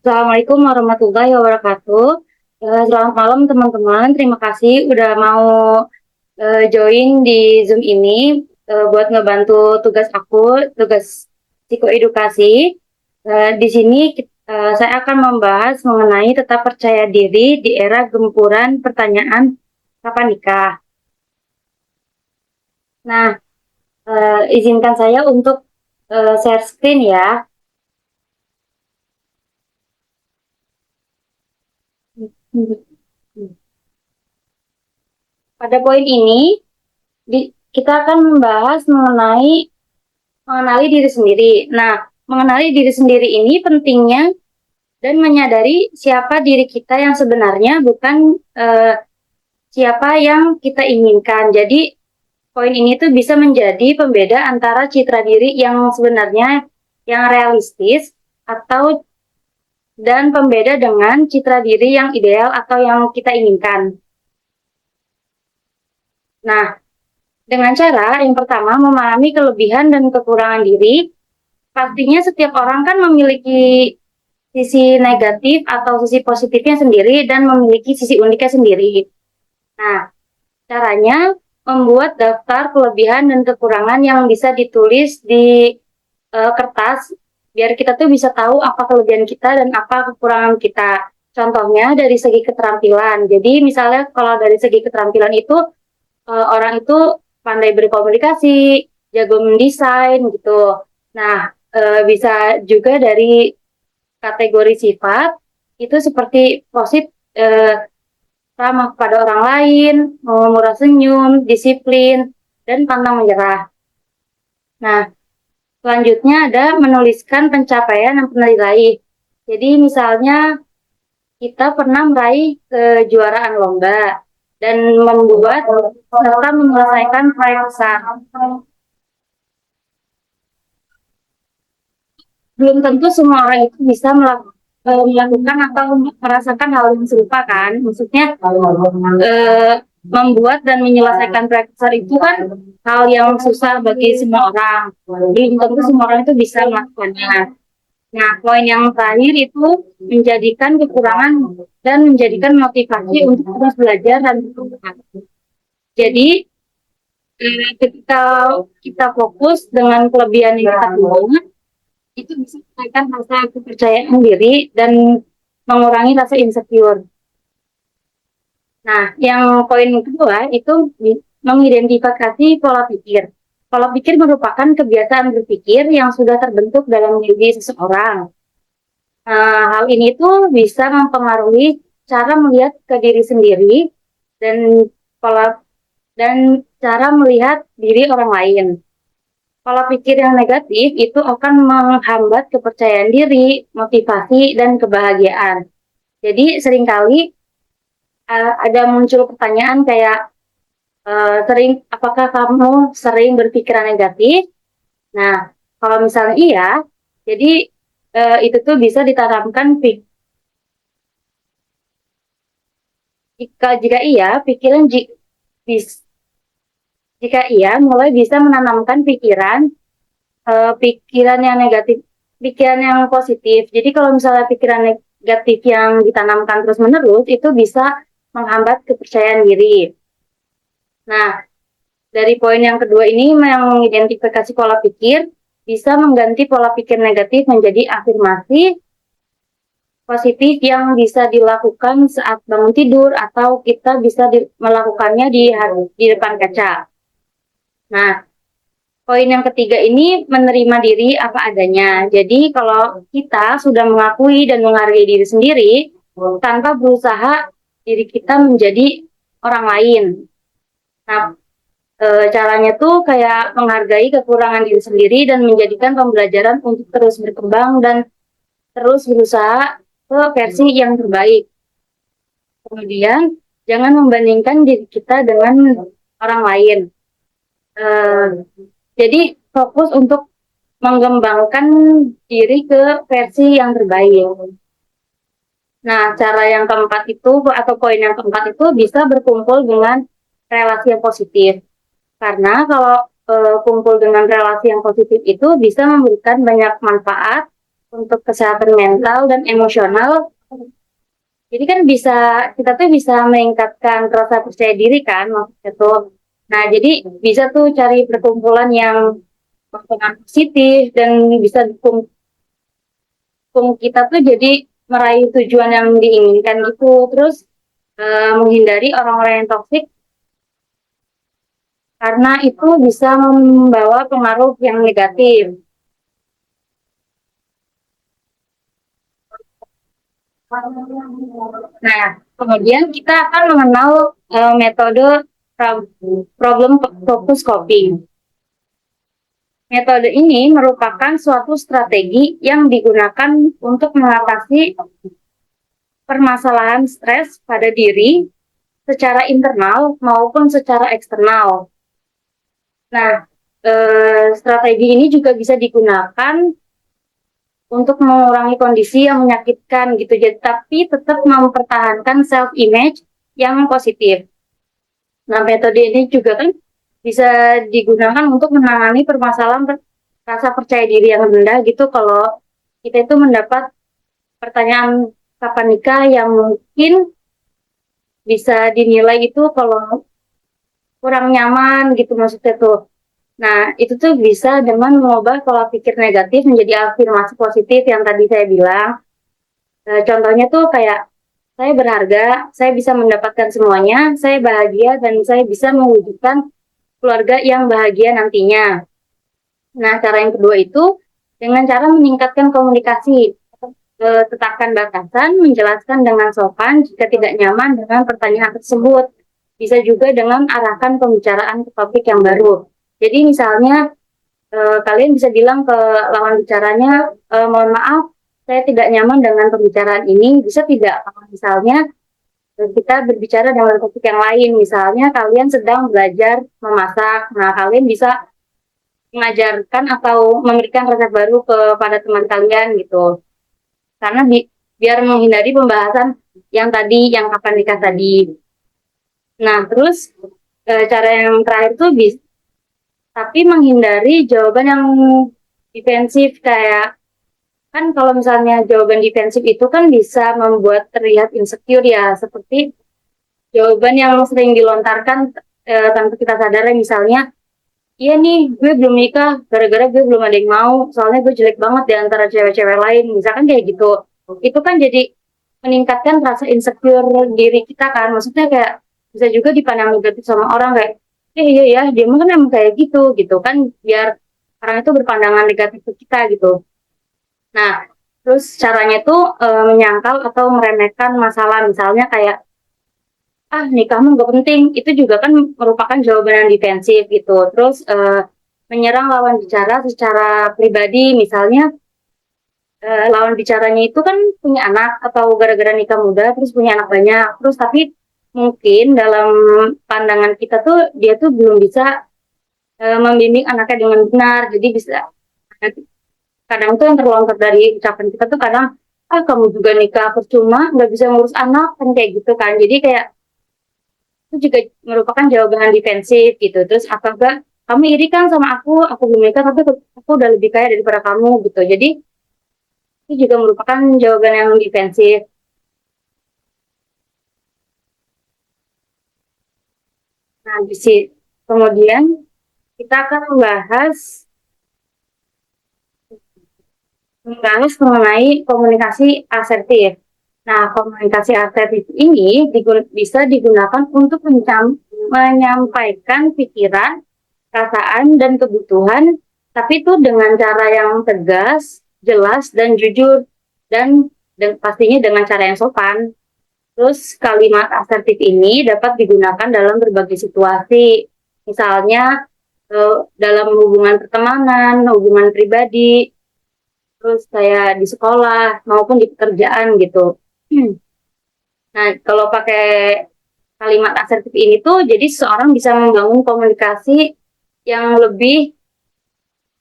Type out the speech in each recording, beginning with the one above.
Assalamualaikum warahmatullahi wabarakatuh. Selamat malam teman-teman. Terima kasih udah mau join di Zoom ini buat ngebantu tugas aku, tugas psikoedukasi. Di sini saya akan membahas mengenai tetap percaya diri di era gempuran pertanyaan kapan nikah. Nah, izinkan saya untuk share screen ya. Pada poin ini, kita akan membahas mengenai mengenali diri sendiri. Nah, mengenali diri sendiri ini pentingnya dan menyadari siapa diri kita yang sebenarnya, bukan siapa yang kita inginkan. Jadi, poin ini tuh bisa menjadi pembeda antara citra diri yang sebenarnya yang realistis atau dan pembeda dengan citra diri yang ideal atau yang kita inginkan. Nah, dengan cara yang pertama memahami kelebihan dan kekurangan diri, pastinya setiap orang kan memiliki sisi negatif atau sisi positifnya sendiri dan memiliki sisi uniknya sendiri. Nah, caranya membuat daftar kelebihan dan kekurangan yang bisa ditulis di kertas biar kita tuh bisa tahu apa kelebihan kita dan apa kekurangan kita. Contohnya dari segi keterampilan. Jadi misalnya kalau dari segi keterampilan itu orang itu pandai berkomunikasi, jago mendesain gitu. Nah, bisa juga dari kategori sifat itu seperti positif, ramah pada orang lain, murah senyum, disiplin, dan pantang menyerah. Nah, selanjutnya ada menuliskan pencapaian yang pernah diraih. Jadi misalnya kita pernah meraih kejuaraan lomba dan membuat serta menyelesaikan proyek besar. Belum tentu semua orang itu bisa melakukan atau merasakan hal yang serupa kan. Maksudnya membuat dan menyelesaikan proyek besar itu kan hal yang susah bagi semua orang. Belum tentu semua orang itu bisa melakukannya. Nah, poin yang terakhir itu menjadikan kekurangan dan menjadikan motivasi untuk terus belajar dan berkembang. Jadi, ketika kita fokus dengan kelebihan yang kita punya, itu bisa menaikkan rasa kepercayaan diri dan mengurangi rasa insecure. Nah, yang poin kedua itu mengidentifikasi pola pikir. Pola pikir merupakan kebiasaan berpikir yang sudah terbentuk dalam diri seseorang. Hal ini tuh bisa mempengaruhi cara melihat ke diri sendiri dan pola dan cara melihat diri orang lain. Pola pikir yang negatif itu akan menghambat kepercayaan diri, motivasi, dan kebahagiaan. Jadi seringkali ada muncul pertanyaan kayak apakah kamu sering berpikiran negatif? Nah, kalau misalnya iya, jadi itu tuh bisa ditanamkan jika iya, jika iya mulai bisa menanamkan pikiran yang negatif, pikiran yang positif. Jadi kalau misalnya pikiran negatif yang ditanamkan terus-menerus itu bisa menghambat kepercayaan diri. Nah, dari poin yang kedua ini yang mengidentifikasi pola pikir bisa mengganti pola pikir negatif menjadi afirmasi positif yang bisa dilakukan saat bangun tidur atau kita bisa melakukannya di depan kaca. Nah, poin yang ketiga ini menerima diri apa adanya. Jadi kalau kita sudah mengakui dan menghargai diri sendiri tanpa berusaha diri kita menjadi orang lain. Nah, caranya tuh kayak menghargai kekurangan diri sendiri dan menjadikan pembelajaran untuk terus berkembang dan terus berusaha ke versi yang terbaik. Kemudian jangan membandingkan diri kita dengan orang lain. Uh, jadi fokus untuk mengembangkan diri ke versi yang terbaik. Nah, cara yang keempat itu atau poin yang keempat itu bisa berkumpul dengan relasi yang positif. Karena kalau kumpul dengan relasi yang positif itu bisa memberikan banyak manfaat, untuk kesehatan mental dan emosional. Jadi kan kita tuh bisa meningkatkan rasa percaya diri kan maksudnya tuh. Nah, jadi bisa tuh cari perkumpulan yang berpengaruh positif dan bisa dukung kita tuh jadi meraih tujuan yang diinginkan gitu. Terus menghindari orang-orang yang toksik karena itu bisa membawa pengaruh yang negatif. Nah, kemudian kita akan mengenal metode problem focus coping. Metode ini merupakan suatu strategi yang digunakan untuk mengatasi permasalahan stres pada diri secara internal maupun secara eksternal. Nah, strategi ini juga bisa digunakan untuk mengurangi kondisi yang menyakitkan gitu, jadi tapi tetap mempertahankan self image yang positif. Nah, metode ini juga kan bisa digunakan untuk menangani permasalahan rasa percaya diri yang rendah gitu. Kalau kita itu mendapat pertanyaan kapan nikah yang mungkin bisa dinilai itu kalau kurang nyaman gitu maksudnya tuh. Nah, itu tuh bisa dengan mengubah pola pikir negatif menjadi afirmasi positif yang tadi saya bilang. Contohnya tuh kayak saya berharga, saya bisa mendapatkan semuanya, saya bahagia, dan saya bisa mewujudkan keluarga yang bahagia nantinya. Nah, cara yang kedua itu dengan cara meningkatkan komunikasi. Tetapkan batasan, menjelaskan dengan sopan jika tidak nyaman dengan pertanyaan tersebut. Bisa juga dengan arahkan pembicaraan ke topik yang baru. Jadi misalnya kalian bisa bilang ke lawan bicaranya, mohon maaf, saya tidak nyaman dengan pembicaraan ini. Bisa tidak? Misalnya kita berbicara dengan topik yang lain. Misalnya kalian sedang belajar memasak. Nah, kalian bisa mengajarkan atau memberikan resep baru kepada teman kalian gitu. Karena biar menghindari pembahasan yang tadi, yang kapan nikah tadi. Nah, terus cara yang terakhir tuh bisa, tapi menghindari jawaban yang defensif kayak kan kalau misalnya jawaban defensif itu kan bisa membuat terlihat insecure ya, seperti jawaban yang sering dilontarkan tanpa kita sadar misalnya, iya nih gue belum nikah gara-gara gue belum ada yang mau, soalnya gue jelek banget di antara cewek-cewek lain, misalkan kayak gitu. Itu kan jadi meningkatkan rasa insecure diri kita kan, maksudnya kayak bisa juga dipandang negatif sama orang kayak, iya ya dia mah kan emang kayak gitu gitu kan, biar orang itu berpandangan negatif ke kita gitu. Nah, terus caranya tuh menyangkal atau meremehkan masalah, misalnya kayak ah nikahmu gak penting, itu juga kan merupakan jawaban yang defensif gitu. Terus menyerang lawan bicara secara pribadi, misalnya lawan bicaranya itu kan punya anak atau gara-gara nikah muda terus punya anak banyak, terus tapi mungkin dalam pandangan kita tuh dia tuh belum bisa membimbing anaknya dengan benar, jadi bisa kadang tuh yang terlontar dari ucapan kita tuh kadang, ah kamu juga nikah percuma nggak bisa ngurus anak kan kayak gitu kan, jadi kayak itu juga merupakan jawaban defensif gitu. Terus apa enggak kamu iri kan sama aku belum nikah tapi aku udah lebih kaya daripada kamu gitu, jadi itu juga merupakan jawaban yang defensif. Nah, kemudian kita akan membahas mengenai komunikasi asertif. Nah, komunikasi asertif ini bisa digunakan untuk menyampaikan pikiran, perasaan, dan kebutuhan, tapi itu dengan cara yang tegas, jelas, dan jujur, dan pastinya dengan cara yang sopan. Terus kalimat asertif ini dapat digunakan dalam berbagai situasi, misalnya dalam hubungan pertemanan, hubungan pribadi, terus kayak di sekolah maupun di pekerjaan gitu. Nah, kalau pakai kalimat asertif ini tuh, jadi seseorang bisa membangun komunikasi yang lebih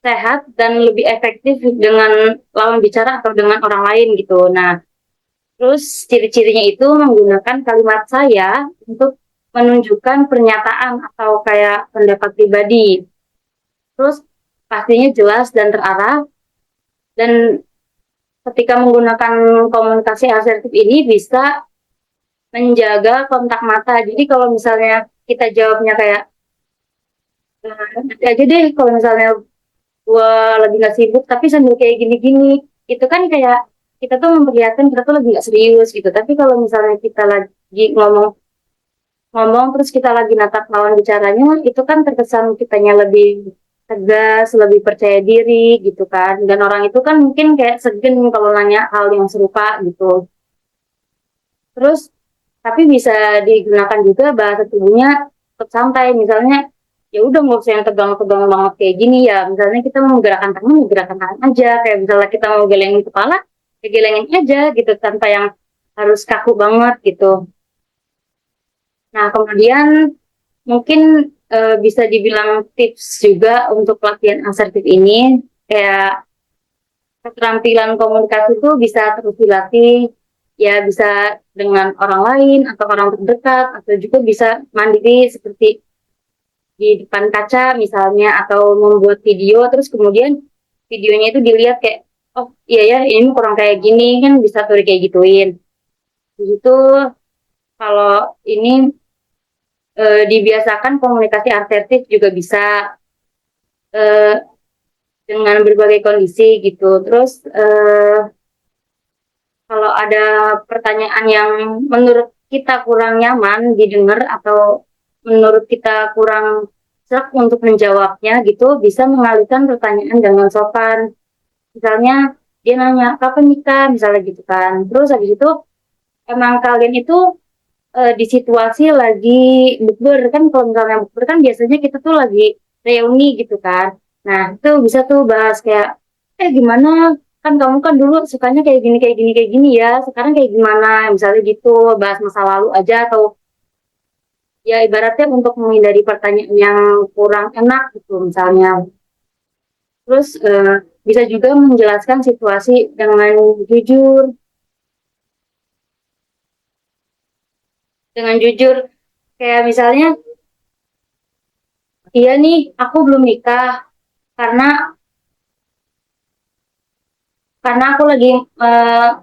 sehat dan lebih efektif dengan lawan bicara atau dengan orang lain gitu. Nah, terus ciri-cirinya itu menggunakan kalimat saya untuk menunjukkan pernyataan atau kayak pendapat pribadi. Terus pastinya jelas dan terarah, dan ketika menggunakan komunikasi asertif ini bisa menjaga kontak mata. Jadi kalau misalnya kita jawabnya kayak, nanti aja deh kalau misalnya gue lagi nggak sibuk, tapi sambil kayak gini-gini, itu kan kayak kita tuh memperlihatkan kita tuh lagi nggak serius gitu. Tapi kalau misalnya kita lagi ngomong terus kita lagi natap lawan bicaranya, itu kan terkesan kitanya lebih tegas, lebih percaya diri gitu kan. Dan orang itu kan mungkin kayak segen kalau nanya hal yang serupa gitu. Terus tapi bisa digunakan juga bahasa tubuhnya tetap santai. Misalnya ya udah nggak usah yang tegang-tegang banget kayak gini ya. Misalnya kita mau gerakan tangan, ya gerakan tangan aja. Kayak misalnya kita mau gelengin kepala, ya gelengin aja gitu tanpa yang harus kaku banget gitu. Nah, kemudian mungkin bisa dibilang tips juga untuk latihan asertif ini, kayak keterampilan komunikasi itu bisa terus dilatih, ya bisa dengan orang lain atau orang terdekat, atau juga bisa mandiri seperti di depan kaca misalnya, atau membuat video, terus kemudian videonya itu dilihat kayak, oh iya ya ini kurang kayak gini, kan bisa tuh kayak gituin. Begitu kalau ini dibiasakan komunikasi asertif juga bisa eh, dengan berbagai kondisi gitu. Terus kalau ada pertanyaan yang menurut kita kurang nyaman didengar atau menurut kita kurang serak untuk menjawabnya gitu, bisa mengalihkan pertanyaan dengan sopan. Misalnya dia nanya kapan nikah, misalnya gitu kan. Terus habis itu emang kalian itu di situasi lagi bukber kan, kalau misalnya bukber kan biasanya kita tuh lagi reuni gitu kan. Nah itu bisa tuh bahas kayak, gimana, kan kamu kan dulu sukanya kayak gini kayak gini kayak gini ya, sekarang kayak gimana, misalnya gitu, bahas masa lalu aja, atau ya ibaratnya untuk menghindari pertanyaan yang kurang enak gitu misalnya. Terus bisa juga menjelaskan situasi dengan jujur, kayak misalnya, iya nih aku belum nikah karena aku lagi uh,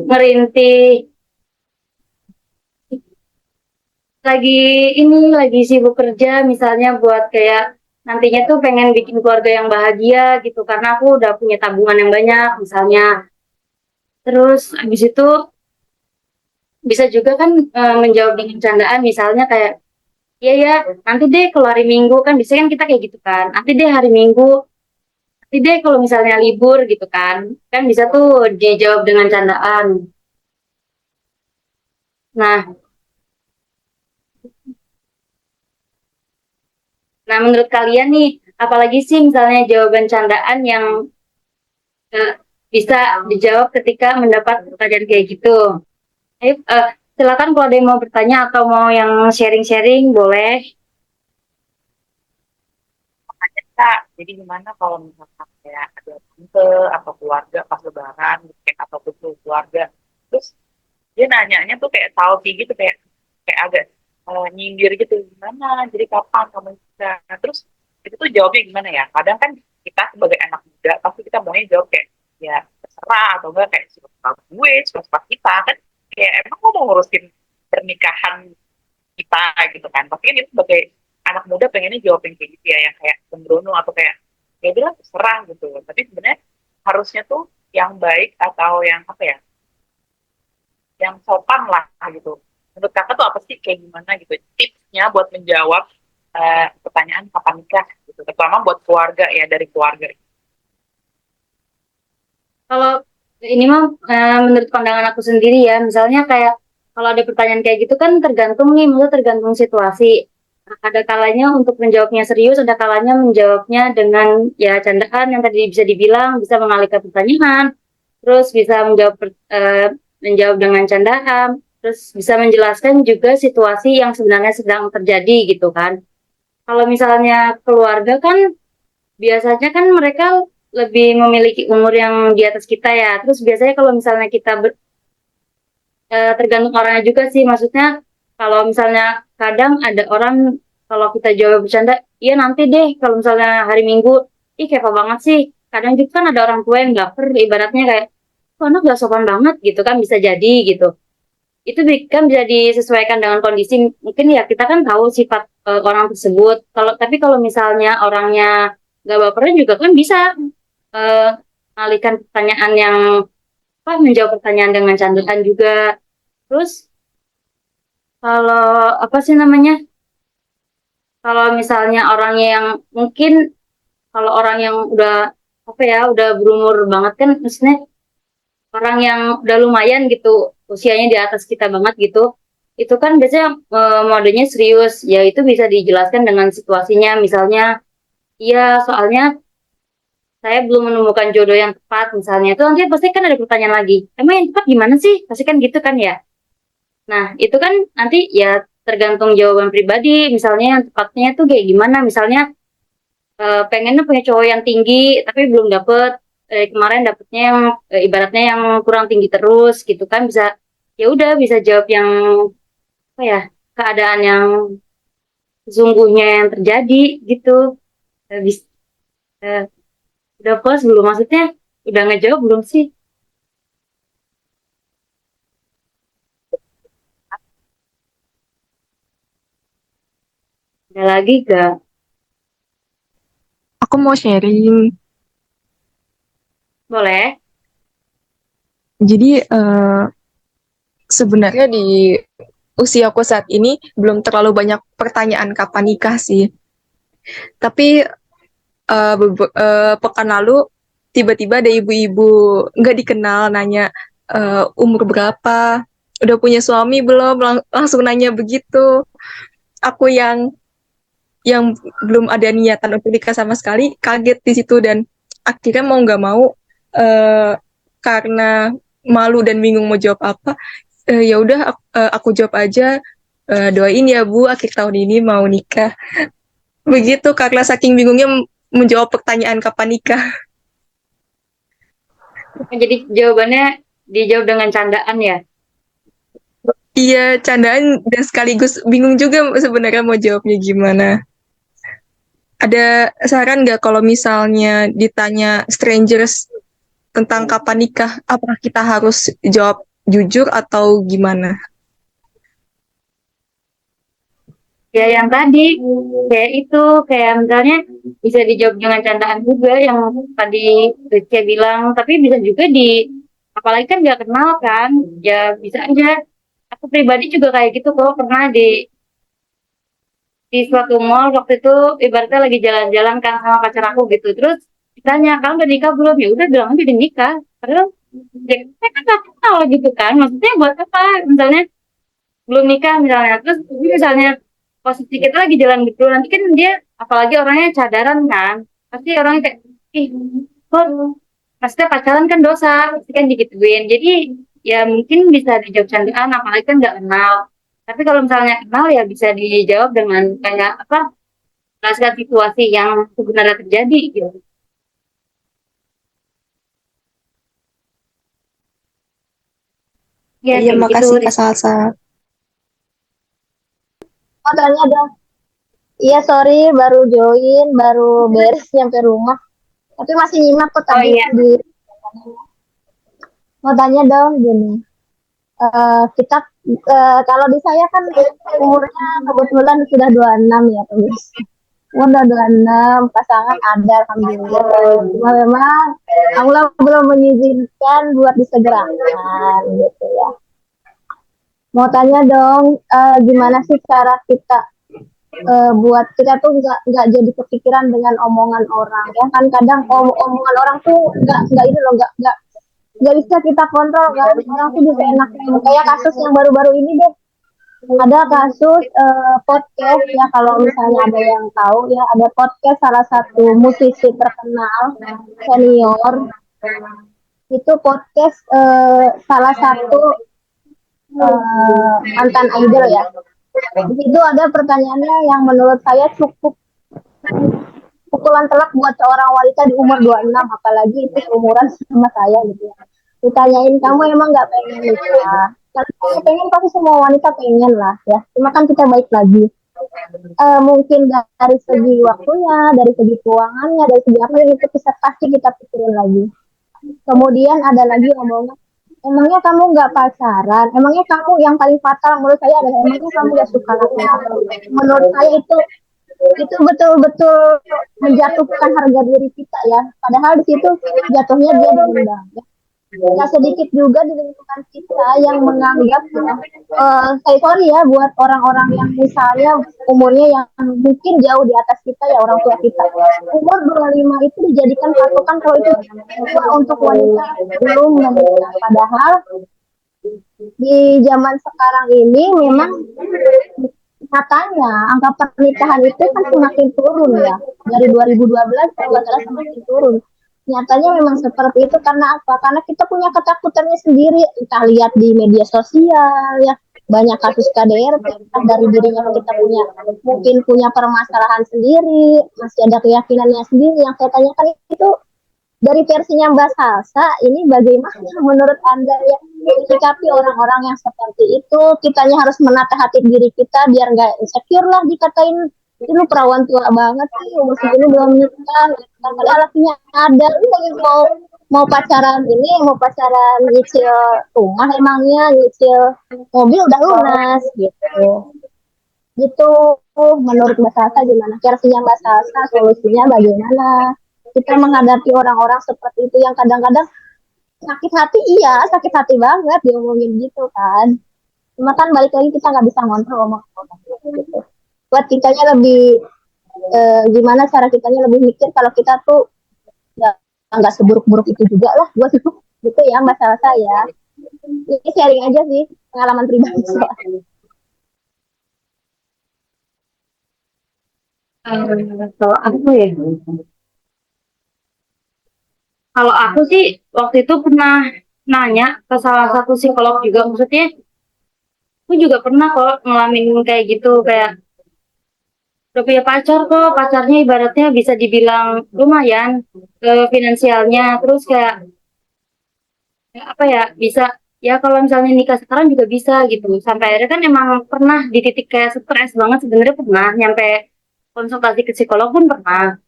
ngerintih, lagi lagi sibuk kerja misalnya, buat kayak nantinya tuh pengen bikin keluarga yang bahagia gitu, karena aku udah punya tabungan yang banyak misalnya. Terus habis itu bisa juga kan menjawab dengan candaan, misalnya kayak, iya ya nanti deh kalau hari Minggu, kan biasanya kan kita kayak gitu kan, nanti deh hari Minggu, nanti deh kalau misalnya libur gitu kan, kan bisa tuh dijawab dengan candaan. Nah, menurut kalian nih, apalagi sih misalnya jawaban candaan yang eh, bisa dijawab ketika mendapat pertanyaan kayak gitu? Ayo, silakan kalau ada yang mau bertanya atau mau yang sharing-sharing, boleh. Kak, jadi gimana kalau misalkan kayak ada tante atau keluarga pas lebaran gitu, kayak atau kumpul keluarga, terus dia nanyanya tuh kayak salty gitu, kayak kayak agak nyindir gitu, gimana jadi kapan kamu bisa, terus itu tuh jawabnya gimana ya? Kadang kan kita sebagai anak muda pasti kita maunya jawab kayak ya terserah, atau enggak kayak suka gue suka kita kan, kayak emang gue mau ngurusin pernikahan kita gitu kan. Tapi kan itu sebagai anak muda pengennya jawab yang kayak gitu ya, yang kayak sembrono atau kayak ya bilang terserah gitu. Tapi sebenarnya harusnya tuh yang baik atau yang apa ya, yang sopan lah gitu. Menurut kakak tuh apa sih, kayak gimana gitu tipsnya buat menjawab pertanyaan kapan nikah gitu, terutama buat keluarga ya, dari keluarga. Kalau ini mah menurut pandangan aku sendiri ya, misalnya kayak kalau ada pertanyaan kayak gitu kan tergantung nih, maksudnya tergantung situasi. Ada kalanya untuk menjawabnya serius, ada kalanya menjawabnya dengan ya candaan yang tadi bisa dibilang, bisa mengalihkan pertanyaan, terus bisa menjawab dengan candaan, terus bisa menjelaskan juga situasi yang sebenarnya sedang terjadi gitu kan. Kalau misalnya keluarga kan biasanya kan mereka lebih memiliki umur yang di atas kita ya. Terus biasanya kalau misalnya kita tergantung orangnya juga sih. Maksudnya kalau misalnya kadang ada orang, kalau kita jawab bercanda, iya nanti deh kalau misalnya hari Minggu, ih kepo banget sih. Kadang juga kan ada orang tua yang baper, ibaratnya kayak, "Kok anak gak sopan banget," gitu kan bisa jadi gitu. Itu kan bisa disesuaikan dengan kondisi, mungkin ya kita kan tahu sifat orang tersebut. Tapi kalau misalnya orangnya nggak baperan juga kan bisa eh, mengalihkan pertanyaan yang apa, menjawab pertanyaan dengan candaan juga. Terus kalau apa sih namanya, kalau misalnya orangnya yang mungkin, kalau orang yang udah apa ya, udah berumur banget kan, maksudnya orang yang udah lumayan gitu usianya di atas kita banget gitu, itu kan biasanya modenya serius ya, itu bisa dijelaskan dengan situasinya, misalnya iya soalnya saya belum menemukan jodoh yang tepat misalnya, itu nanti pasti kan ada pertanyaan lagi, emang yang tepat gimana sih, pasti kan gitu kan ya. Nah itu kan nanti ya tergantung jawaban pribadi, misalnya yang tepatnya tuh kayak gimana, misalnya pengennya punya cowok yang tinggi tapi belum dapet, kemarin dapetnya yang ibaratnya yang kurang tinggi terus gitu kan, bisa ya udah bisa jawab yang apa ya, keadaan yang sesungguhnya yang terjadi gitu. Habis eh, udah puas belum, maksudnya udah ngejawab belum sih, ada lagi gak? Aku mau sharing. Boleh. Jadi sebenarnya di usiaku saat ini belum terlalu banyak pertanyaan kapan nikah sih. Tapi pekan lalu tiba-tiba ada ibu-ibu nggak dikenal nanya umur berapa, udah punya suami belum, langsung nanya begitu. Aku yang belum ada niatan untuk nikah sama sekali kaget di situ dan akhirnya mau nggak mau eh, karena malu dan bingung mau jawab apa, ya udah aku jawab aja, doain ya Bu akhir tahun ini mau nikah, begitu karena saking bingungnya menjawab pertanyaan kapan nikah. Jadi jawabannya dijawab dengan candaan ya. Iya candaan dan sekaligus bingung juga sebenarnya mau jawabnya gimana. Ada saran nggak kalau misalnya ditanya strangers tentang kapan nikah, apakah kita harus jawab jujur atau gimana? Ya yang tadi kayak itu, kayak misalnya bisa dijawab dengan candaan juga yang tadi Rizky bilang, tapi bisa juga apalagi kan nggak kenal kan, ya bisa aja. Aku pribadi juga kayak gitu kok, pernah di suatu mall waktu itu, ibaratnya lagi jalan-jalan kan sama pacar aku gitu, terus ditanya kamu udah nikah belum, ya udah bilang aja udah nikah, padahal ya, saya kan nggak kenal gitu kan, maksudnya buat apa misalnya belum nikah misalnya, terus misalnya posisi kita lagi jalan gitu, nanti kan dia apalagi orangnya cadaran kan, pasti orangnya kayak ih kok, maksudnya pacaran kan dosa, pasti kan digituin, jadi ya mungkin bisa dijawab candaan apalagi kan nggak kenal. Tapi kalau misalnya kenal ya bisa dijawab dengan kayak apa, menjelaskan situasi yang sebenarnya terjadi gitu. Ya Iya, kayak gitu. makasih Kak Salsa. Oh, tanya dong. Iya, sorry, baru join, baru beres nyampe rumah. Tapi masih nyimak kok Oh tadi iya. di. Mau tanya dong, gini. Kita kalau di saya kan umurnya kebetulan sudah 26 ya, terus. Umur udah 26, pasangan ada, alhamdulillah. Cuma memang Allah belum mengizinkan buat disegerakan gitu ya. Mau tanya dong, gimana sih cara kita buat kita tuh nggak jadi kepikiran dengan omongan orang ya kan, kadang omongan orang tuh nggak ini loh, nggak bisa kita kontrol kan, orang tuh bisa enaknya kayak kasus yang baru-baru ini deh, ada kasus podcast ya, kalau misalnya ada yang tahu ya, ada podcast salah satu musisi terkenal senior, itu podcast salah satu mantan idol ya. Itu ada pertanyaannya yang menurut saya cukup pukulan telak buat seorang wanita di umur 26, apalagi itu seumuran sama saya gitu ya. Ditanyain, kamu emang nggak pengen nikah? Kalau saya pengen, pasti semua wanita pengen lah ya. Cuma kan kita baik lagi. Mungkin dari segi waktunya, dari segi keuangannya, dari segi apa yang itu bisa pasti kita pikirin lagi. Kemudian ada lagi omongan, emangnya kamu nggak pacaran? Emangnya kamu yang paling fatal menurut saya adalah emangnya kamu nggak suka laki-laki? Menurut saya itu betul-betul menjatuhkan harga diri kita ya. Padahal di situ jatuhnya dia diundang. Ya. Nggak sedikit juga di lingkungan kita yang menganggap ya, saya sorry ya buat orang-orang yang misalnya umurnya yang mungkin jauh di atas kita ya orang tua kita. Umur 25 itu dijadikan patokan kalau itu tua untuk wanita belum menikah. Padahal di zaman sekarang ini memang katanya angka pernikahan itu kan semakin turun ya. Dari 2012 kalau nggak salah semakin turun. Nyatanya memang seperti itu karena apa? Karena kita punya ketakutannya sendiri. Kita lihat di media sosial ya. Banyak kasus KDRT dari dirinya kita punya mungkin punya permasalahan sendiri, masih ada keyakinannya sendiri. Yang saya tanyakan itu dari versinya Mbak Salsa, ini bagaimana menurut Anda ya menyikapi orang-orang yang seperti itu? Kitanya harus menata hati diri kita biar nggak insecure lah dikatain lu perawan tua banget sih umur segini belum nikah. Padahal lakinya ada, lu mau mau pacaran ini mau pacaran nyicil rumah emangnya nyicil mobil udah lunas gitu. Gitu menurut Mbak Salsa gimana? Versinya Mbak Salsa solusinya bagaimana? Kita menghadapi orang-orang seperti itu yang kadang-kadang sakit hati, iya sakit hati banget diomongin gitu kan. Cuma kan balik lagi kita nggak bisa ngontrol omong gitu. Buat kitanya lebih gimana cara kitanya lebih mikir kalau kita tuh nggak seburuk-buruk itu juga lah buat itu gitu ya masalah saya. Ini sharing aja sih pengalaman pribadi soal. Kalau aku ya, kalau aku sih waktu itu pernah nanya ke salah satu psikolog juga, maksudnya aku juga pernah kok ngalamin kayak gitu, kayak udah punya pacar kok, pacarnya ibaratnya bisa dibilang lumayan ke finansialnya, terus kayak apa ya, bisa ya kalau misalnya nikah sekarang juga bisa gitu. Sampai akhirnya kan emang pernah di titik kayak stres banget, sebenarnya pernah nyampe konsultasi ke psikolog pun pernah.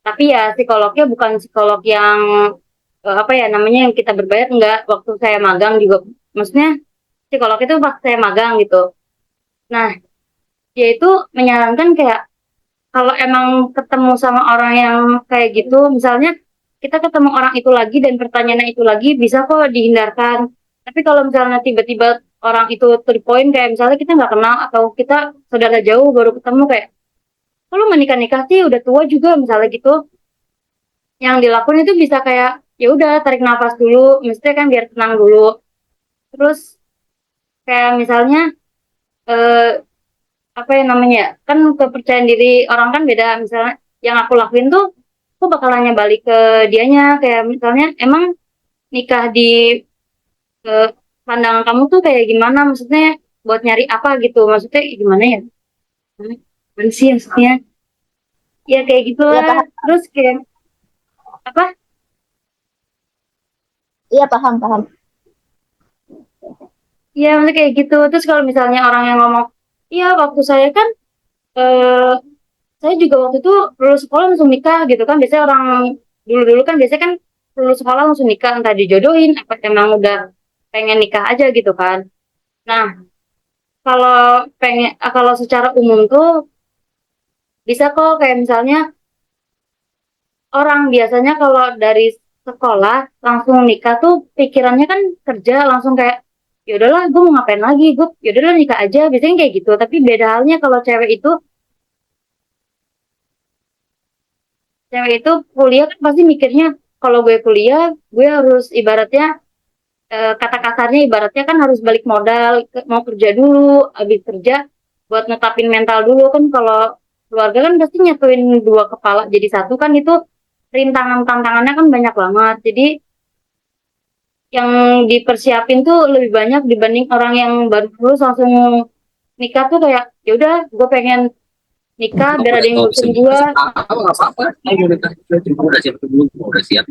Tapi ya psikolognya bukan psikolog yang apa ya namanya yang kita berbayar, enggak. Waktu saya magang juga, maksudnya psikolog itu pas saya magang gitu. Nah, dia itu menyarankan kayak kalau emang ketemu sama orang yang kayak gitu, misalnya kita ketemu orang itu lagi dan pertanyaannya itu lagi, bisa kok dihindarkan. Tapi kalau misalnya tiba-tiba orang itu to the point, kayak misalnya kita nggak kenal atau kita saudara jauh baru ketemu, kayak kalau menikah nikah sih udah tua juga misalnya gitu, yang dilakukan itu bisa kayak ya udah tarik nafas dulu, mestinya kan biar tenang dulu. Terus kayak misalnya eh, apa yang namanya ya, kan kepercayaan diri orang kan beda. Misalnya yang aku lakuin tuh aku bakal nanya balik ke dianya, kayak misalnya emang nikah di pandangan kamu tuh kayak gimana, maksudnya buat nyari apa gitu, maksudnya gimana ya, gimana sih maksudnya ya kayak Iya gitulah. paham, Terus kayak apa iya paham paham. ya, maksudnya kayak gitu. Terus kalau misalnya orang yang ngomong iya waktu saya kan eh, saya juga waktu itu lulus sekolah langsung nikah gitu kan, biasanya orang dulu-dulu kan biasanya kan lulus sekolah langsung nikah, entah dijodohin apa emang udah pengen nikah aja gitu kan. Nah, kalau kalau secara umum tuh bisa kok, kayak misalnya orang biasanya kalau dari sekolah langsung nikah tuh pikirannya kan kerja langsung kayak ya udahlah gue mau ngapain lagi, gue ya udahlah nikah aja, biasanya kayak gitu. Tapi beda halnya kalau cewek itu kuliah kan pasti mikirnya kalau gue kuliah gue harus ibaratnya kata kasarnya ibaratnya kan harus balik modal, mau kerja dulu, habis kerja buat netapin mental dulu kan. Kalau keluarga kan pasti nyatuin dua kepala jadi satu kan, itu rintangan tantangannya kan banyak banget. Jadi yang dipersiapin tuh lebih banyak dibanding orang yang baru lulus langsung nikah tuh kayak ya udah gue pengen nikah Kalau biar ada boleh yang tahu ngurusin segi gue nggak apa-apa. Saya udah siap dulu, udah siap.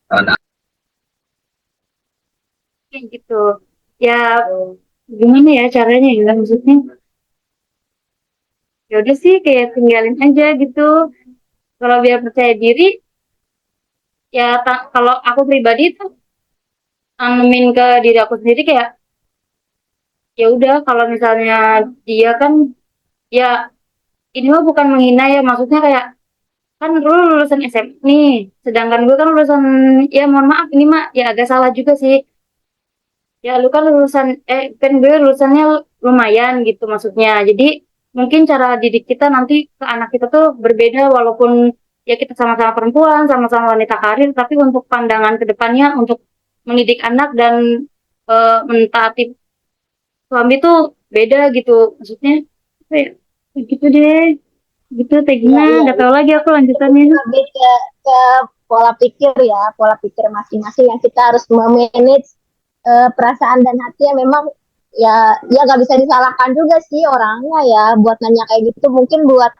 Nah, kayak gitu ya. Gimana ya caranya ya, maksudnya ya udah sih kayak tinggalin aja gitu. Kalau biar percaya diri ya kalau aku pribadi tuh nanemin ke diri aku sendiri kayak ya udah kalau misalnya dia kan ya ini mah bukan menghina ya, maksudnya kayak kan lu lulusan SMA nih, sedangkan gue kan lulusan, ya mohon maaf ini mah ya agak salah juga sih. Ya lu kan lulusan, kan gue lulusannya lumayan gitu maksudnya. Jadi mungkin cara didik kita nanti ke anak kita tuh berbeda, walaupun ya kita sama-sama perempuan, sama-sama wanita karir, tapi untuk pandangan ke depannya untuk mendidik anak dan mentaati suami tuh beda gitu. Maksudnya apa ya? Gitu deh. Gitu Iya, Tegina, iya, nggak iya. tahu lagi aku Itu lanjutannya. lebih ke pola pikir ya, pola pikir masing-masing yang kita harus memanage perasaan dan hati yang memang ya nggak bisa disalahkan juga sih orangnya ya buat nanya kayak gitu. Mungkin buat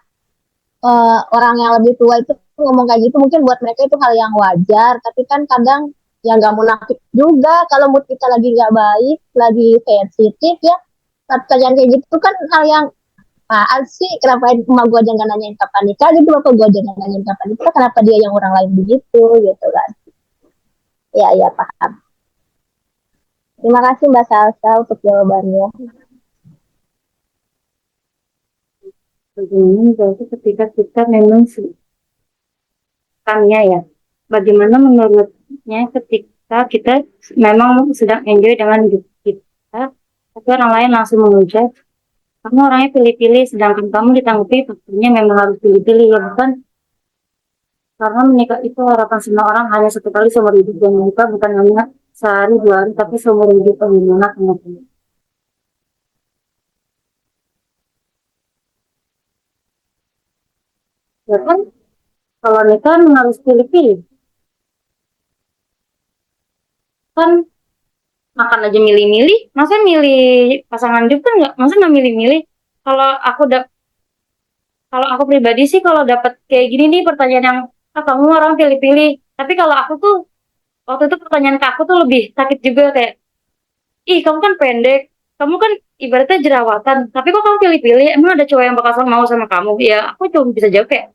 orang yang lebih tua itu ngomong kayak gitu mungkin buat mereka itu hal yang wajar, tapi kan kadang ya nggak munafik juga kalau mood kita lagi nggak baik, lagi sensitif ya. Pertanyaan kayak gitu kan hal yang apaan sih, kenapa emak gue aja nggak nanyain kapan nikah gitu, apa gue aja nggak nanyain kapan nikah, kenapa dia yang orang lain begitu gitu kan. Ya ya Pak, terima kasih Mbak Salsa untuk jawabannya. Bagaimana berarti ketika kita memang sukamnya ya. Bagaimana menurutnya ketika kita memang sedang enjoy dengan hidup kita, tapi orang lain langsung menghujat, kamu orangnya pilih-pilih, sedangkan kamu ditanggapi faktornya memang harus pilih-pilih ya bukan? Karena menikah itu harapan semua orang hanya satu kali seumur hidup, dan menikah bukan hanya sehari dua hari, tapi seumur hidup. Bagaimana kamu? Ya kan, kalau nikah harus pilih-pilih. Kan makan aja milih-milih, masa milih pasangan hidup kan nggak, masa nggak milih-milih. Kalau aku kalau aku pribadi sih kalau dapat kayak gini nih pertanyaan yang kamu orang pilih-pilih, tapi kalau aku tuh waktu itu pertanyaan ke aku tuh lebih sakit juga, kayak ih kamu kan pendek, kamu kan ibaratnya jerawatan, tapi kok kamu pilih-pilih, emang ada cowok yang bakal mau sama kamu? Ya aku cuma bisa jawab kayak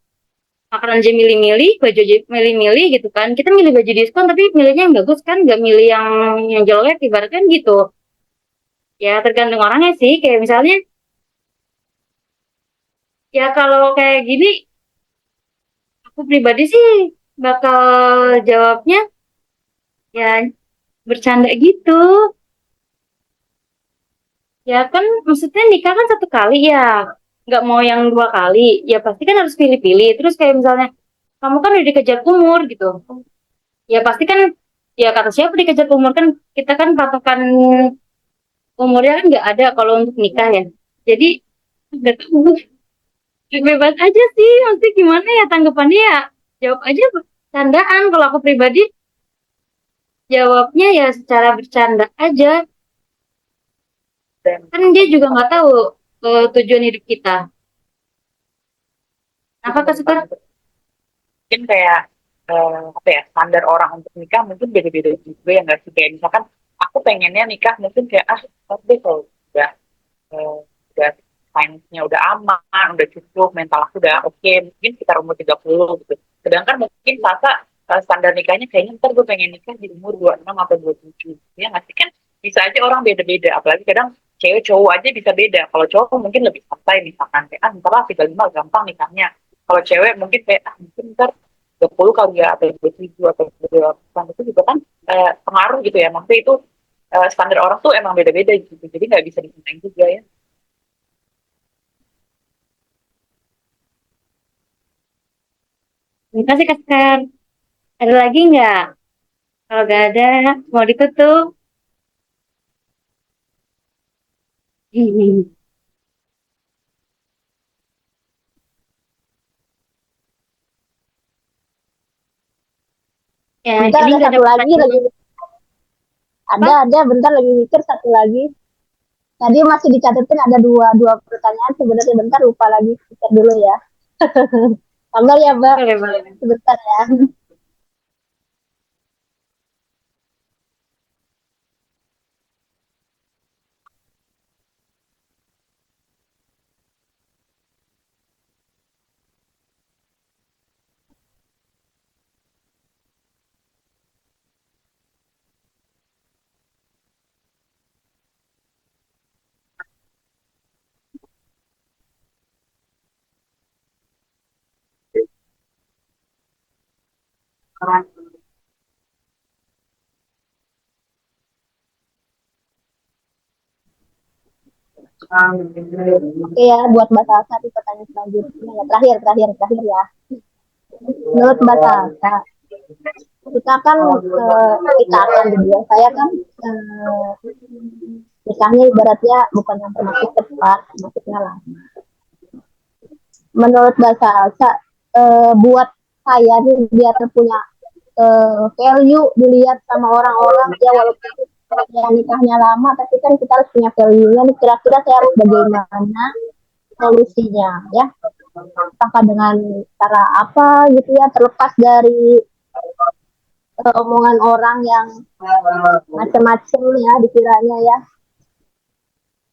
makanan aja milih-milih, baju aja milih-milih gitu kan, kita milih baju diskon tapi milihnya yang bagus kan, nggak milih yang jelek, ibaratnya gitu. Ya tergantung orangnya sih, kayak misalnya ya kalau kayak gini aku pribadi sih bakal jawabnya ya bercanda gitu. Ya kan maksudnya nikah kan satu kali ya, nggak mau yang dua kali, ya pasti kan harus pilih-pilih. Terus kayak misalnya kamu kan udah dikejar umur gitu, ya pasti kan, ya kata siapa dikejar umur, kan kita kan patokan umurnya kan nggak ada kalau untuk nikah ya. Jadi nggak tahu, bebas aja sih, maksudnya gimana ya tanggapannya ya, jawab aja bercandaan. Kalau aku pribadi jawabnya ya secara bercanda aja, Dan kan dia juga nggak tahu tujuan hidup kita. Apa menurut kesukaan? mungkin kayak apa ya, standar orang untuk nikah mungkin beda-beda juga ya nggak sih, kayak misalkan aku pengennya nikah mungkin kayak tapi kalau udah eh, udah finance-nya udah aman, udah cukup, mental aku udah oke, mungkin sekitar umur 30 gitu. Sedangkan mungkin Sasa standar nikahnya kayaknya ntar gue pengen nikah di umur 26 atau 27. Ya nggak sih, kan bisa aja orang beda-beda, apalagi kadang cewek cowok aja bisa beda. Kalau cowok mungkin lebih santai, misalkan kayak ntar lah 35 gampang nikahnya. Kalau cewek mungkin kayak mungkin ntar 20 kali ya, atau 27 atau 28, itu juga kan pengaruh gitu ya. Maksudnya itu standar orang tuh emang beda-beda gitu. Jadi nggak bisa disamain juga ya. Terima kasih Kak Sekar. Ada lagi nggak? Kalau nggak ada, mau ditutup. Ya, Bentar ini ada nggak ada satu lagi, pertanyaan apa? ada bentar lagi mikir satu lagi. Tadi masih dicatetin ada dua dua pertanyaan sebenarnya, bentar lupa lagi, pikir dulu ya. Sabar ya Mbak, Boleh, boleh. sebentar ya. Oke ya, buat Mbak Salsa di pertanyaan selanjutnya ya. Terakhir ya. Menurut Mbak Salsa, kita kan gitu ya. Saya kan nikahnya ibaratnya bukan yang termasuk cepat, maksudnya lah. Menurut Mbak Salsa, buat saya nih biar punya value dilihat sama orang-orang ya, walaupun ya nikahnya lama tapi kan kita harus punya value-nya nih, kira-kira saya harus bagaimana solusinya ya, apakah dengan cara apa gitu ya, terlepas dari omongan orang yang macam-macam ya dikiranya ya,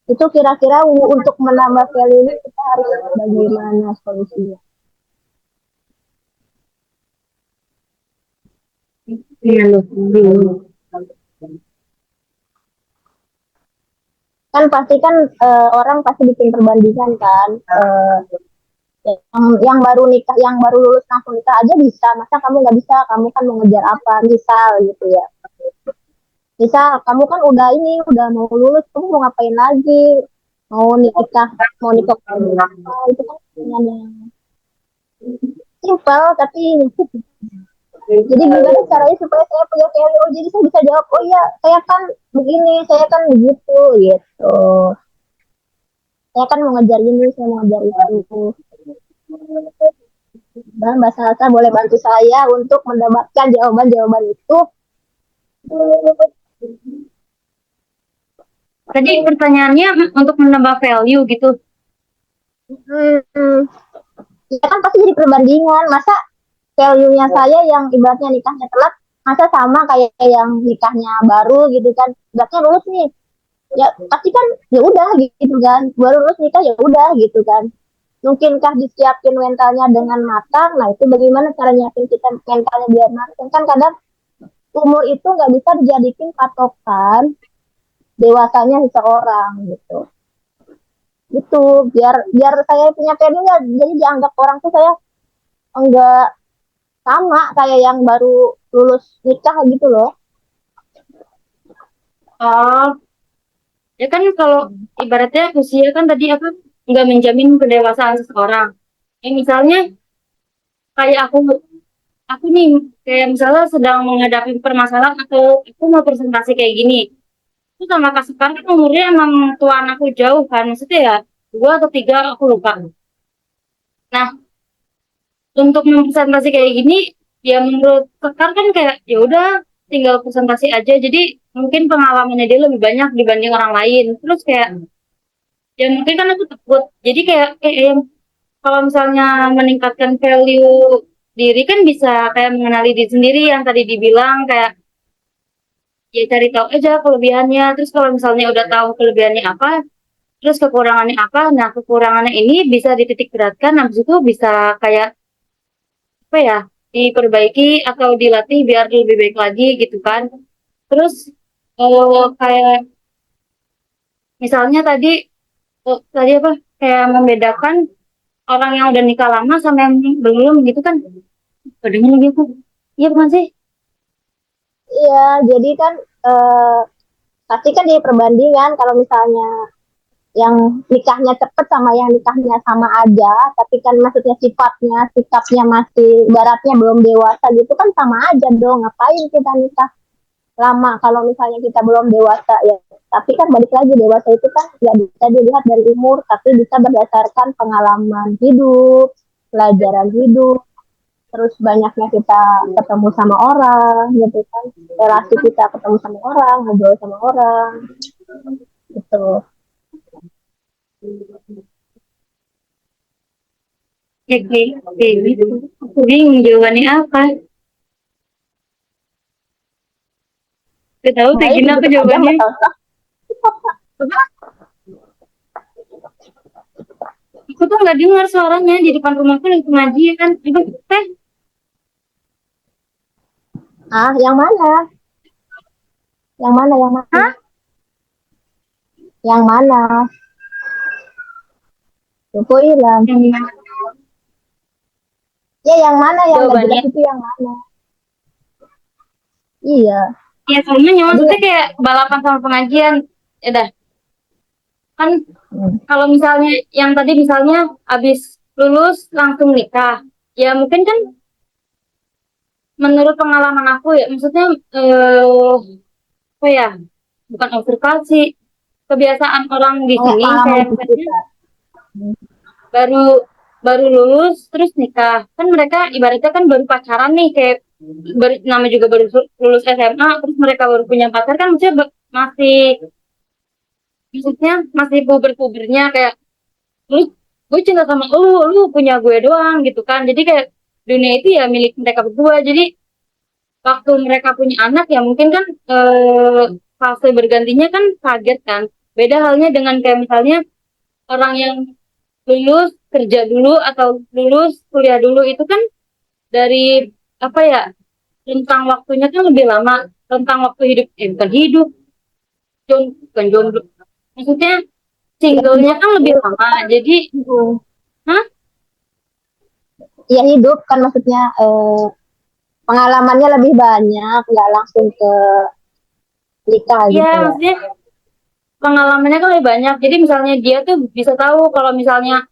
itu kira-kira untuk menambah value ini kita harus bagaimana solusinya. Kan pasti kan orang pasti bikin perbandingan kan, yang baru nikah, yang baru lulus langsung nikah aja bisa, masa kamu nggak bisa, kamu kan mau ngejar apa, misal gitu ya, misal kamu kan udah mau lulus, kamu mau ngapain lagi, mau nikah apa, itu kan yang simpel tapi jadi gimana caranya supaya saya punya value, jadi saya bisa jawab, oh iya saya kan begini, saya kan begitu gitu, saya kan mau ngejar ini, saya mau ngejar itu. Dan Mbak Salsa boleh bantu saya untuk mendapatkan jawaban-jawaban itu. Tadi pertanyaannya untuk menambah value gitu. Ya kan pasti jadi perbandingan, masa value-nya saya yang ibaratnya nikahnya telat, masa sama kayak yang nikahnya baru gitu kan, ibaratnya lulus nih, ya pasti kan ya udah gitu kan, baru lulus nikah ya udah gitu kan, mungkinkah disiapin mentalnya dengan matang, nah itu bagaimana cara nyiapin kita mentalnya biar matang, kan kadang umur itu nggak bisa dijadikan patokan dewasanya seseorang gitu, gitu biar biar saya punya value ya, jadi dianggap orang tuh saya enggak sama kayak yang baru lulus nikah gitu loh. Oh, ya kan kalau ibaratnya usia kan tadi apa nggak menjamin kedewasaan seseorang. Misalnya kayak aku nih kayak misalnya sedang menghadapi permasalahan atau aku mau presentasi kayak gini. Itu sama Kak Sekar kan umurnya emang tuaan aku jauh kan, maksudnya ya 2 atau 3 aku lupa. Nah, untuk presentasi kayak gini, ya menurut Sekar kan kayak ya udah tinggal presentasi aja. Jadi mungkin pengalamannya dia lebih banyak dibanding orang lain. Terus kayak ya mungkin kan aku takut. Jadi kayak yang kalau misalnya meningkatkan value diri kan bisa kayak mengenali diri sendiri yang tadi dibilang kayak ya cari tahu aja kelebihannya. Terus kalau misalnya udah tahu kelebihannya apa, terus kekurangannya apa, nah kekurangannya ini bisa dititik beratkan, habis itu bisa kayak apa ya, diperbaiki atau dilatih biar lebih baik lagi gitu kan. Terus kayak misalnya tadi apa kayak membedakan orang yang udah nikah lama sama yang belum gitu kan. Padahal gitu. Iya bukan sih? Iya, jadi kan pasti kan jadi perbandingan, kalau misalnya yang nikahnya cepet sama yang nikahnya sama aja, tapi kan maksudnya sifatnya, sikapnya masih baratnya belum dewasa gitu kan, sama aja dong, ngapain kita nikah lama kalau misalnya kita belum dewasa ya. Tapi kan balik lagi, dewasa itu kan nggak bisa dilihat dari umur, tapi bisa berdasarkan pengalaman hidup, pelajaran hidup, terus banyaknya kita ketemu sama orang gitu kan, relasi kita ketemu sama orang, ngobrol sama orang gitu. Ya kayak gitu. Aku bingung jawabannya apa. Gak tahu kayak Baik, gini apa gitu aja jawabannya. Mbak Salsa. Aku tuh nggak dengar suaranya di depan rumahku lagi pengajian. Itu teh Ah, yang mana? Yang mana? Yang mana? hah? Yang mana? Info hilang. Yang mana? Ya, yang mana yang nggak Jawabannya jelas itu yang mana? Iya. Ya sebenarnya maksudnya kayak balapan sama pengajian. Ya dah, kan Hmm. kalau misalnya yang tadi misalnya abis lulus langsung nikah, ya mungkin kan menurut pengalaman aku ya, maksudnya apa ya, bukan observasi, kebiasaan orang di Kayak sini pengalaman kayak hidup misalnya kita. baru baru lulus terus nikah, kan mereka ibaratnya kan baru pacaran nih, kayak nama juga baru lulus SMA terus mereka baru punya pacar, kan maksudnya masih puber-pubernya, kayak lu gue cinta sama lu punya gue doang gitu kan, jadi kayak dunia itu ya milik mereka berdua. Jadi waktu mereka punya anak ya mungkin kan fase bergantinya kan kaget kan. Beda halnya dengan kayak misalnya orang yang lulus kerja dulu atau lulus kuliah dulu, itu kan dari apa ya, rentang waktunya kan lebih lama, rentang waktu hidup bukan hidup, bukan jomblo, maksudnya Ya singlenya hidup, kan lebih hidup lama. kan Jadi gitu. hah, Ya hidup kan maksudnya pengalamannya lebih banyak, nggak langsung ke nikah ya gitu ya. maksudnya pengalamannya kan lebih banyak. Jadi misalnya dia tuh bisa tahu kalau misalnya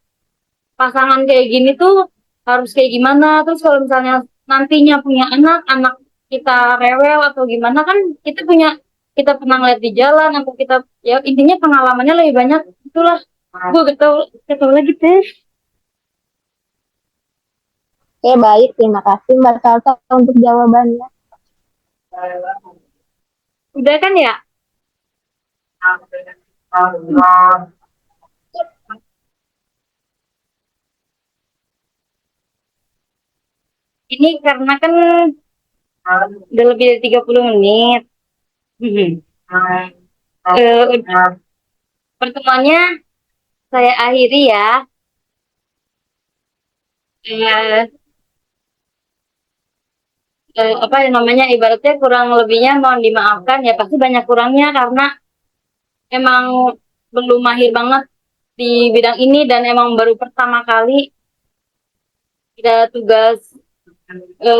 pasangan kayak gini tuh harus kayak gimana. Terus kalau misalnya nantinya punya anak, anak kita rewel atau gimana, kan kita pernah ngeliat di jalan atau kita, ya intinya pengalamannya lebih banyak. Itulah gue gak tau lagi teh. Oke, baik. Terima kasih Mbak Salsa untuk jawabannya. Udah kan ya. Ini karena kan udah lebih dari 30 menit. Pertemuannya saya akhiri ya. Eh, apa ya namanya, ibaratnya kurang lebihnya mohon dimaafkan ya, pasti banyak kurangnya karena emang belum mahir banget di bidang ini dan emang baru pertama kali ada tugas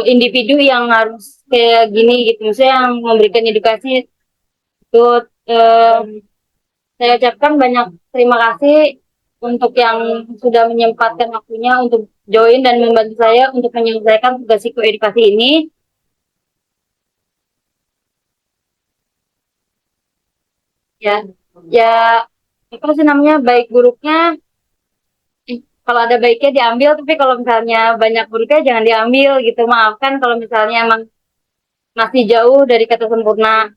individu yang harus kayak gini gitu, maksudnya yang memberikan edukasi itu. eh, saya ucapkan banyak terima kasih untuk yang sudah menyempatkan waktunya untuk join dan membantu saya untuk menyelesaikan tugas psikoedukasi ini. Ya, ya apa sih namanya, baik buruknya, kalau ada baiknya diambil, tapi kalau misalnya banyak buruknya jangan diambil gitu. Maafkan kalau misalnya emang masih jauh dari kata sempurna.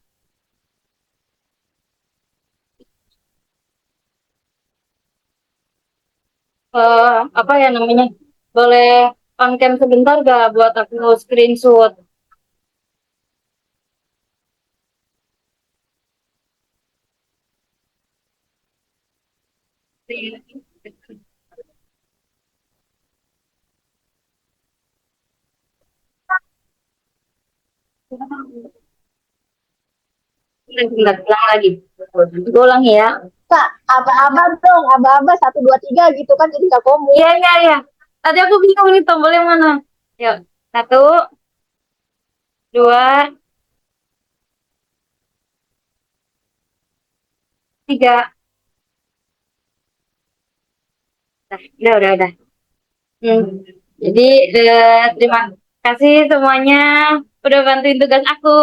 Apa ya namanya, boleh on cam sebentar gak buat aku screenshot. Bentar, ulang lagi. Gue ulang ya. Kak, aba-aba dong, aba-aba 1, 2, 3 gitu kan jadi nggak komu. Iya, iya, iya. Tadi aku bingung nih tombol yang mana. Yuk, 1, 2, 3. Nah, udah. Hmm. Jadi terima kasih semuanya udah bantuin tugas aku.